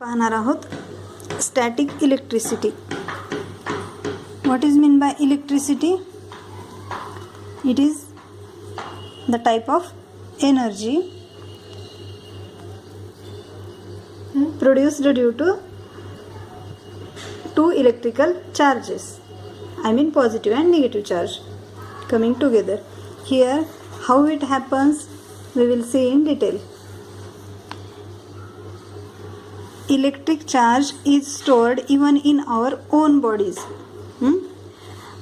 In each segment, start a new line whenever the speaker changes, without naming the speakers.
पाहणार आहोत static electricity. What is mean by electricity? It is the type of energy produced due to two electrical charges, I mean positive and negative charge coming together. Here how it happens we will see in detail. Electric charge is stored even in our own bodies.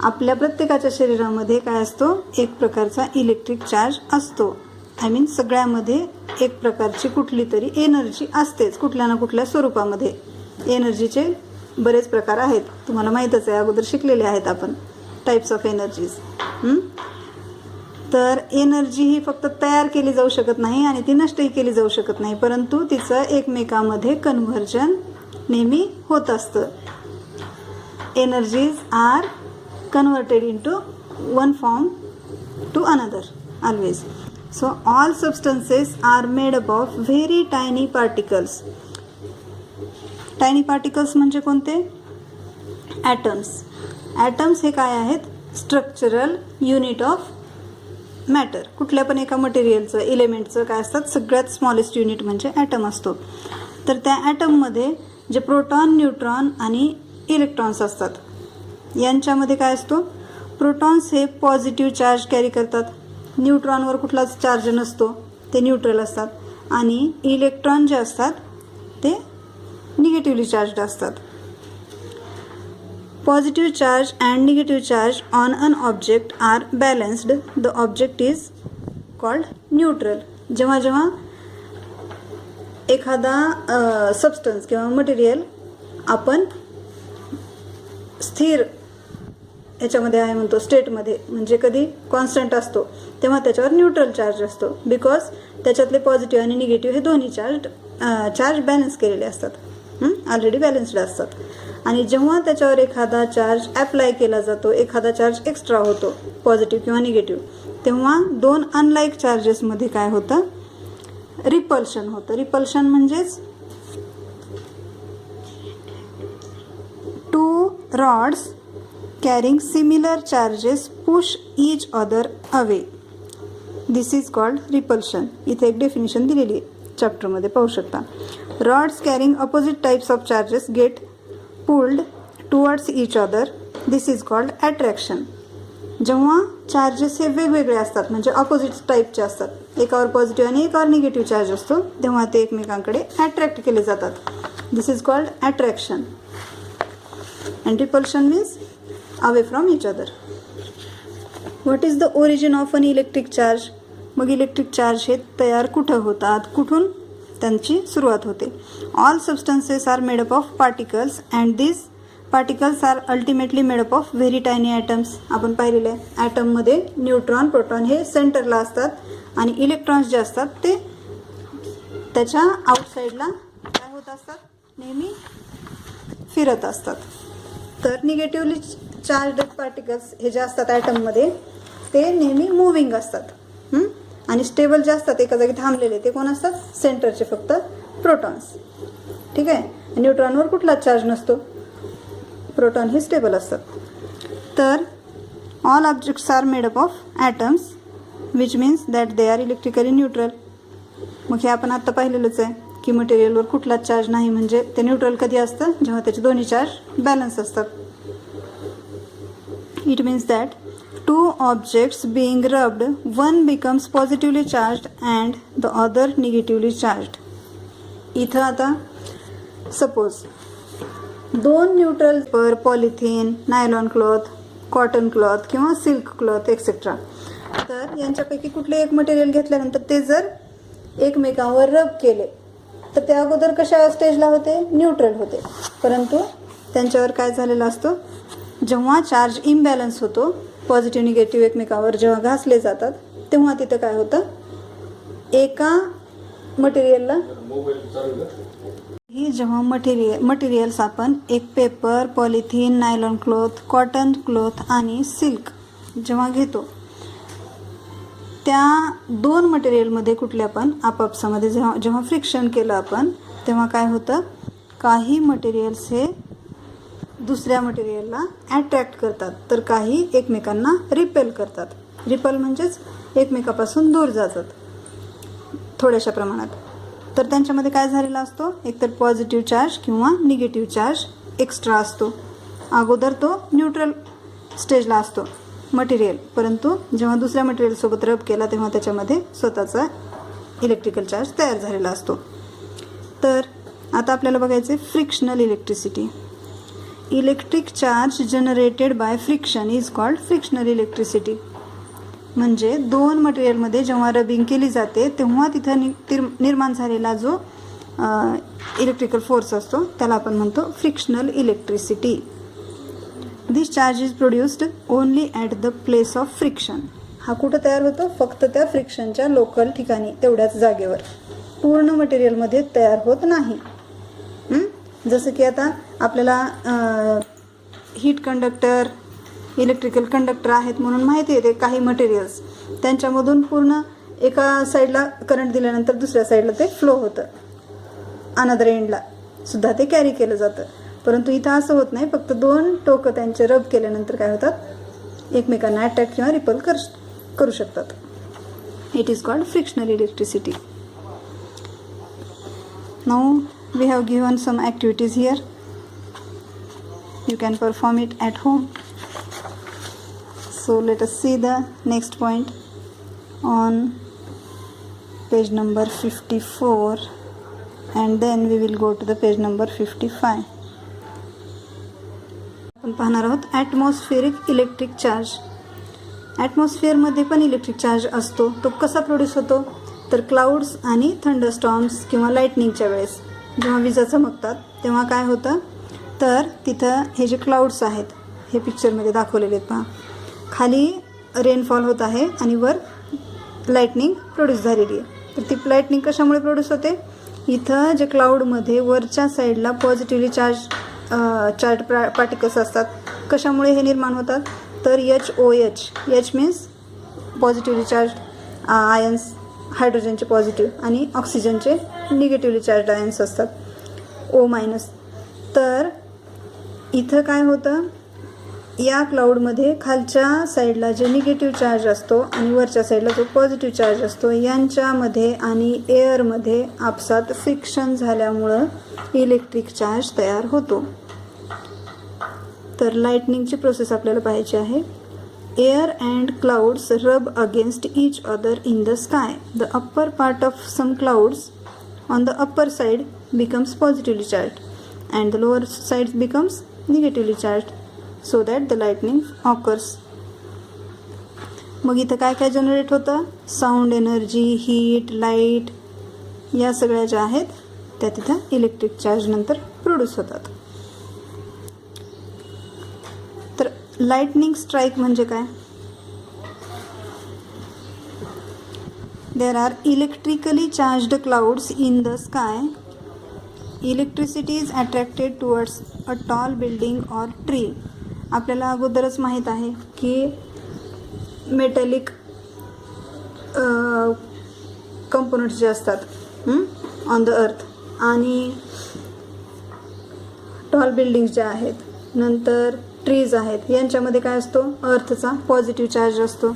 आपल्या प्रत्येकाच्या शरीरामध्ये काय असतो? एक प्रकारचा electric charge असतो. I mean सगळ्यामध्ये एक प्रकारची कुठली तरी एनर्जी असतेच, कुठल्या ना कुठल्या स्वरूपामध्ये. एनर्जीचे बरेच प्रकार आहेत, तुम्हाला माहीतच आहे, अगोदर शिकलेले आहेत आपण टाइप्स ऑफ एनर्जीज. तर एनर्जी ही फक्त तयार केली जाऊ शकत नाही आणि ती नष्टही केली जाऊ शकत नाही, परंतु तिचं एकमेकांमध्ये कन्व्हर्जन नेहमी होत असतं. Energies are converted into one form to another always. So all substances are made up of very tiny particles. Tiny particles म्हणजे कोणते? ॲटम्स. ॲटम्स हे काय आहेत? Structural unit of matter. कुठल्या पण एका मटेरियलचं, एलिमेंटचं काय असतात? सगळ्यात स्मॉलेस्ट युनिट म्हणजे ॲटम असतो. तर त्या ॲटममध्ये जे प्रोटॉन, न्यूट्रॉन आणि इलेक्ट्रॉन्स असतात, यांच्यामध्ये काय असतो? प्रोटॉन्स हे पॉझिटिव्ह चार्ज कॅरी करतात. न्यूट्रॉनवर कुठलाच चार्ज नसतो, ते न्यूट्रल असतात. आणि इलेक्ट्रॉन जे असतात ते निगेटिव्हली चार्जड असतात. Positive charge and negative charge on an object are balanced. The object is called neutral. जेव्हा जेव्हा एखादा सबस्टन्स किंवा मटेरियल आपण स्थिर याच्यामध्ये आहे म्हणतो, स्टेटमध्ये, म्हणजे कधी कॉन्स्टंट असतो, तेव्हा त्याच्यावर न्यूट्रल चार्ज असतो. बिकॉज त्याच्यातले पॉझिटिव्ह आणि निगेटिव्ह हे दोन्ही चार्ज बॅलन्स केलेले असतात, ऑलरेडी बॅलन्स्ड असतात. आणि जेव्हा त्याच्यावर एखादा चार्ज ॲप्लाय केला जातो, एखादा चार्ज एक्स्ट्रा होतो, पॉझिटिव्ह किंवा निगेटिव्ह, तेव्हा दोन अनलाईक चार्जेसमध्ये काय होतं? रिपल्शन होतं. रिपल्शन म्हणजेच two rods carrying similar charges push each other away. This is called repulsion. इथे एक डेफिनेशन दिलेली आहे चॅप्टरमध्ये, पाहू शकता. Rods carrying opposite types of charges get pulled towards each other. This is called attraction. जेव्हा charges हे वेगवेगळे असतात, म्हणजे ऑपोजिट टाईपचे असतात, एकावर पॉझिटिव्ह आणि एकावर निगेटिव्ह चार्ज असतो, तेव्हा ते एकमेकांकडे अट्रॅक्ट केले जातात. This is called attraction. And repulsion means away from each other. What is the origin of an electric charge? मग इलेक्ट्रिक चार्ज हे तयार कुठं होतात, कुठून त्यांची सुरुवात होते? All substances are made up of particles and these particles are ultimately made up of very tiny atoms. आपण पाहिलेलं आहे, ॲटममध्ये न्यूट्रॉन, प्रोटॉन हे सेंटरला असतात आणि इलेक्ट्रॉन्स जे असतात ते त्याच्या आउटसाईडला काय होत असतात? नेहमी फिरत असतात. तर निगेटिव्हली चार्ज पार्टिकल्स हे जे असतात ॲटममध्ये, ते नेहमी मुव्हिंग असतात. आणि स्टेबल जे असतात, एका जागी थांबलेले, ते कोण असतात? सेंटरचे फक्त प्रोटॉन्स. ठीक आहे. न्यूट्रॉनवर कुठलाच चार्ज नसतो, प्रोटॉन हे स्टेबल असतात. तर all objects are made up of atoms which means that they are electrically neutral. मग हे आपण आत्ता पाहिलेलंच आहे की मटेरियलवर कुठलाच चार्ज नाही, म्हणजे ते न्यूट्रल कधी असतं? जेव्हा त्याचे दोन्ही चार्ज बॅलन्स असतात. It means that two objects being rubbed, one becomes positively charged and the other negatively charged. इथं आता सपोज दोन न्यूट्रल पर polythene, nylon cloth, cotton cloth किंवा सिल्क क्लॉथ एक्सेट्रा, तर यांच्यापैकी कुठले एक मटेरियल घेतल्यानंतर ते जर एकमेकांवर रब केले तर ते अगोदर कशा स्टेजला होते? न्यूट्रल होते. परंतु त्यांच्यावर काय झालेलं असतं? जेव्हा चार्ज इम्बॅलन्स होतो, पॉझिटिव्ह निगेटिव्ह एकमेकावर जेव्हा घासले जातात, तेव्हा तिथं काय होतं? एका मटेरियलला ही जेव्हा मटेरियल्स आपण एक paper, polythene, nylon cloth, cotton cloth आणि सिल्क जेव्हा घेतो, त्या दोन मटेरियलमध्ये कुठल्या पण आपापसामध्ये जेव्हा फ्रिक्शन केलं आपण, तेव्हा काय होतं? काही मटेरियल्स हे दुसऱ्या मटेरियलला अट्रॅक्ट करतात तर काही एकमेकांना रिपेल करतात. रिपल म्हणजेच एकमेकापासून दूर जातात थोड्याशा प्रमाणात. तर त्यांच्यामध्ये काय झालेला असतो, एकतर पॉझिटिव्ह चार्ज किंवा निगेटिव्ह चार्ज एक्स्ट्रा असतो. अगोदर तो न्यूट्रल स्टेजला असतो मटेरियल, परंतु जेव्हा दुसऱ्या मटेरियलसोबत रब केला तेव्हा त्याच्यामध्ये स्वतःचा इलेक्ट्रिकल चार्ज तयार झालेला असतो. तर आता आपल्याला बघायचे frictional electricity. Electric charge generated by friction is called frictional electricity. म्हणजे दोन मटेरियलमध्ये जेव्हा रबिंग केली जाते तेव्हा तिथं निर्माण झालेला जो इलेक्ट्रिकल फोर्स असतो त्याला आपण म्हणतो frictional electricity. This charge is produced only at the place of friction. हा कुठं तयार होतो, फक्त त्या फ्रिक्शनच्या लोकल ठिकाणी, तेवढ्याच जागेवर, पूर्ण मटेरियलमध्ये तयार होत नाही. जसं की आता आपल्याला हीट कंडक्टर, इलेक्ट्रिकल कंडक्टर आहेत म्हणून माहिती आहे. ते काही मटेरियल्स त्यांच्यामधून पूर्ण एका साईडला करंट दिल्यानंतर दुसऱ्या साईडला ते फ्लो होतं, अनदर एंडला सुद्धा ते कॅरी केलं जातं. परंतु इथं असं होत नाही. फक्त दोन टोकं त्यांचे रब केल्यानंतर काय होतात, एकमेकांना अट्रॅक्ट किंवा रिपल करू शकतात. It is called frictional electricity. Now we have given some activities here. You can perform it at home. So let us see the next point on page number 54 and then we will go to the page number 55. आपण पाहणार आहोत ॲटमॉस्फिअरिक electric charge. ॲटमॉस्फिअरमध्ये पण electric charge असतो. तो कसा produce होतो, तर clouds आणि थंडरस्टॉर्म्स किंवा लाईटनिंगच्या वेळेस जेव्हा विजा चमकतात तेव्हा काय होतं, तर तिथं हे जे क्लाउड्स आहेत हे पिक्चरमध्ये दाखवलेले आहेत पहा. खाली रेनफॉल होत आहे आणि वर लाईटनिंग प्रोड्यूस झालेली आहे. तर ती लाईटनिंग कशामुळे प्रोड्यूस होते, इथं जे क्लाउडमध्ये वरच्या साईडला पॉझिटिव्हली चार्ज पार्टिकल्स असतात. कशामुळे हे निर्माण होतात, तर HOH, H means positively charge ions, हायड्रोजनचे पॉझिटिव्ह आणि ऑक्सिजनचे निगेटिव्हली चार्ज आयन्स असतात, O-. तर इथं काय होतं, या क्लाउडमध्ये खालच्या साईडला जे निगेटिव्ह चार्ज असतो आणि वरच्या साईडला जो पॉझिटिव्ह चार्ज असतो यांच्यामध्ये आणि एअरमध्ये आपसात फ्रिक्शन झाल्यामुळं इलेक्ट्रिक चार्ज तयार होतो. तर लाईटनिंगची प्रोसेस आपल्याला पाहायची आहे. Air and clouds rub against each other in the sky. The upper part of some clouds on the upper side becomes positively charged and the lower side becomes negatively charged so that the lightning occurs. मग इथं काय काय generate होतं, sound energy, heat, light, या सगळ्या ज्या आहेत त्या तिथं इलेक्ट्रिक चार्ज नंतर प्रोड्यूस होतात. तर लाइटनिंग स्ट्राइक म्हणजे काय, there are electrically charged clouds in the sky. Electricity is attracted towards a tall building or tree. आपल्याला अगोदरच माहीत आहे की मेटॅलिक कंपोनंट्स जे असतात ऑन द अर्थ आणि टॉल बिल्डिंग्स ज्या आहेत, नंतर ट्रीज आहेत, यांच्यामध्ये काय असतो, अर्थचा पॉझिटिव्ह चार्ज असतो.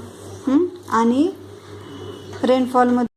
आणि रेनफॉलमध्ये